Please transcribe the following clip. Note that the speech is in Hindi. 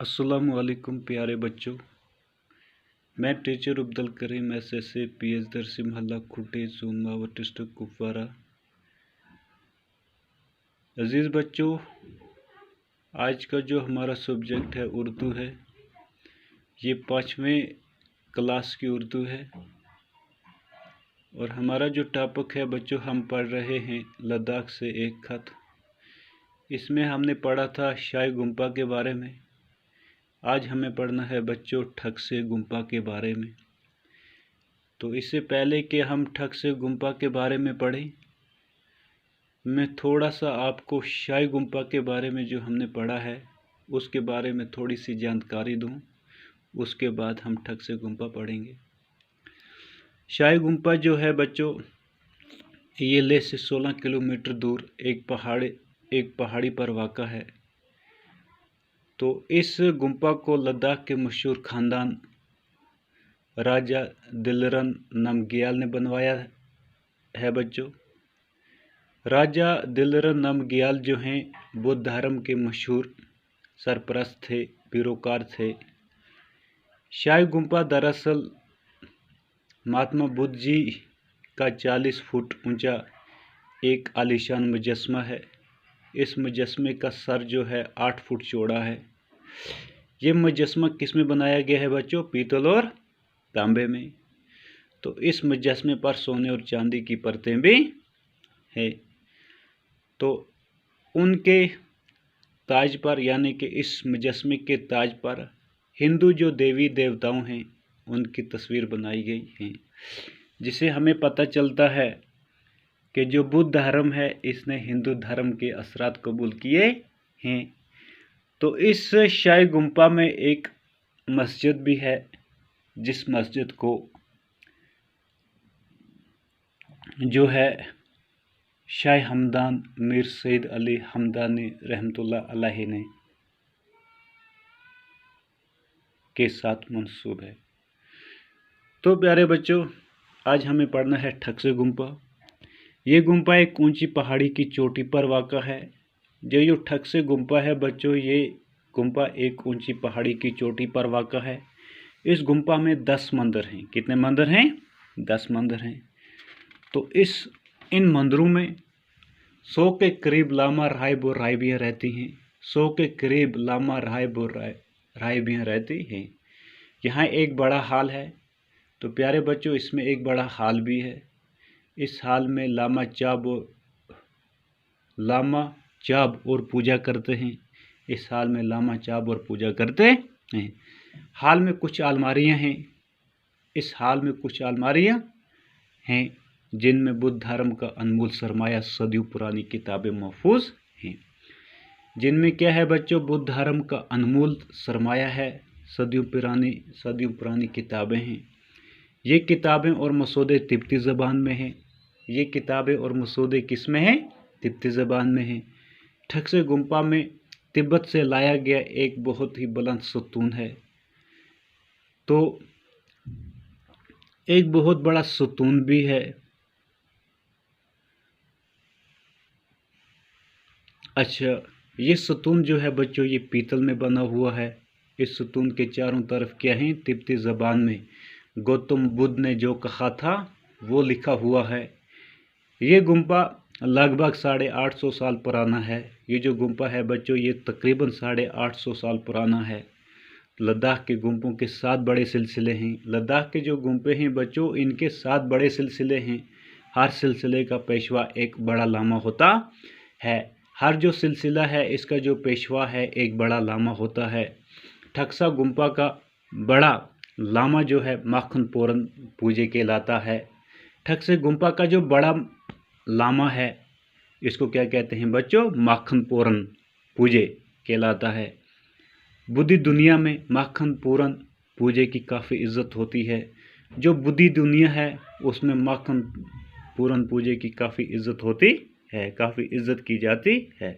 अस्सलामुअलैकुम प्यारे बच्चों, मैं teacher Abdul Karim SSA pH दरसी मोहल्ला खुटे सोनमावर डिस्ट्रिक्ट कुपवारा। अजीज़ बच्चों, आज का जो हमारा सब्जेक्ट है उर्दू है। ये 5वें क्लास की उर्दू है और हमारा जो टॉपिक है बच्चों, हम पढ़ रहे हैं लद्दाख से एक खत। इसमें हमने पढ़ा था शाही गुम्पा के बारे में। आज हमें पढ़ना है बच्चों ठग से गुम्पा के बारे में। तो इससे पहले कि हम ठग से गुम्पा के बारे में पढ़ें, मैं थोड़ा सा आपको शाही गुम्पा के बारे में जो हमने पढ़ा है उसके बारे में थोड़ी सी जानकारी दूं। उसके बाद हम ठग से गुम्पा पढ़ेंगे। शाही गुम्पा जो है बच्चों, ये लेह से 16 किलोमीटर दूर एक पहाड़ी पर वाक़ा है। तो इस गुम्पा को लद्दाख के मशहूर ख़ानदान राजा दिलरन नमग्याल ने बनवाया है बच्चों। राजा दिलरन नमग्याल जो हैं बौद्ध धर्म के मशहूर सरपरस्त थे, पैरोकार थे। शाही गुम्पा दरअसल महात्मा बुद्ध जी का 40 फुट ऊंचा एक आलीशान मुजस्मा है। इस मुजस्मे का सर जो है 8 फुट चौड़ा है। ये मुजस्मा किस में बनाया गया है बच्चों? पीतल और तांबे में। तो इस मुजस्मे पर सोने और चांदी की परतें भी है। तो उनके ताज पर, यानी कि इस मुजस्मे के ताज पर हिंदू जो देवी देवताओं हैं उनकी तस्वीर बनाई गई है, जिसे हमें पता चलता है कि जो बुद्ध धर्म है इसने हिंदू धर्म के असरात कबूल किए हैं। तो इस शाही गुम्पा में एक मस्जिद भी है, जिस मस्जिद को जो है शाह हमदान मीर सईद अली हमदानी रहमतुल्लाह अलैहि ने के साथ मंसूब है। तो प्यारे बच्चों, आज हमें पढ़ना है ठग से गुम्पा। ये गुम्पा एक ऊंची पहाड़ी की चोटी पर वाक़ा है। जो ठग से गुम्पा है बच्चों, ये गुम्पा एक ऊंची पहाड़ी की चोटी पर वाक़ा है। इस गुम्पा में 10 मंदिर हैं। कितने मंदिर हैं? 10 मंदिर हैं। तो इन मंदिरों में 100 के करीब लामा राहिब और राहिबियाँ रहती हैं। 100 के करीब लामा राहिब और राहिबियाँ रहती हैं। यहाँ एक बड़ा हाल है। तो प्यारे बच्चों, इसमें एक बड़ा हाल भी है। इस हाल में लामा चाब और पूजा करते हैं। इस हाल में लामा चाब और पूजा करते हैं। हाल में कुछ अलमारियां हैं। इस हाल में कुछ अलमारियां हैं जिनमें बुद्ध धर्म का अनमोल सरमाया सदियों पुरानी किताबें महफूज हैं। जिनमें क्या है बच्चों? बुद्ध धर्म का अनमोल सरमाया है, सदियों पुरानी किताबें हैं। ये किताबें और मसौदे तिब्बती ज़बान में हैं। ये किताबें और मसौदे किस में हैं? तिब्बती ज़बान में हैं। ठग से गुम्पा में तिब्बत से लाया गया एक बहुत ही बुलंद सतून है। तो एक बहुत बड़ा सतून भी है। अच्छा, ये सतून जो है बच्चों, ये पीतल में बना हुआ है। इस सतून के चारों तरफ क्या है? तिब्बती ज़बान में गौतम बुद्ध ने जो कहा था वो लिखा हुआ है। ये गुम्पा लगभग 850 साल पुराना है। ये जो गुम्पा है बच्चों, ये तकरीबन 850 साल पुराना है। लद्दाख के गुम्पों के 7 बड़े सिलसिले हैं। लद्दाख के जो गुम्पे हैं बच्चों, इनके 7 बड़े सिलसिले हैं। हर सिलसिले का पेशवा एक बड़ा लामा होता है। हर जो सिलसिला है इसका जो पेशवा है एक बड़ा लामा होता है। ठगसा गुम्पा का बड़ा लामा जो है माखन पोरन पूजे कहलाता है। ठग से गुम्पा का जो बड़ा लामा है इसको क्या कहते हैं बच्चों? माखन पोरन पूजे कहलाता है। बुद्धि दुनिया में माखन पूरन पूजे की काफ़ी इज्जत होती है। जो बुद्धि दुनिया है उसमें माखन पूरन पूजे की काफ़ी इज्जत होती है, काफ़ी इज्जत की जाती है।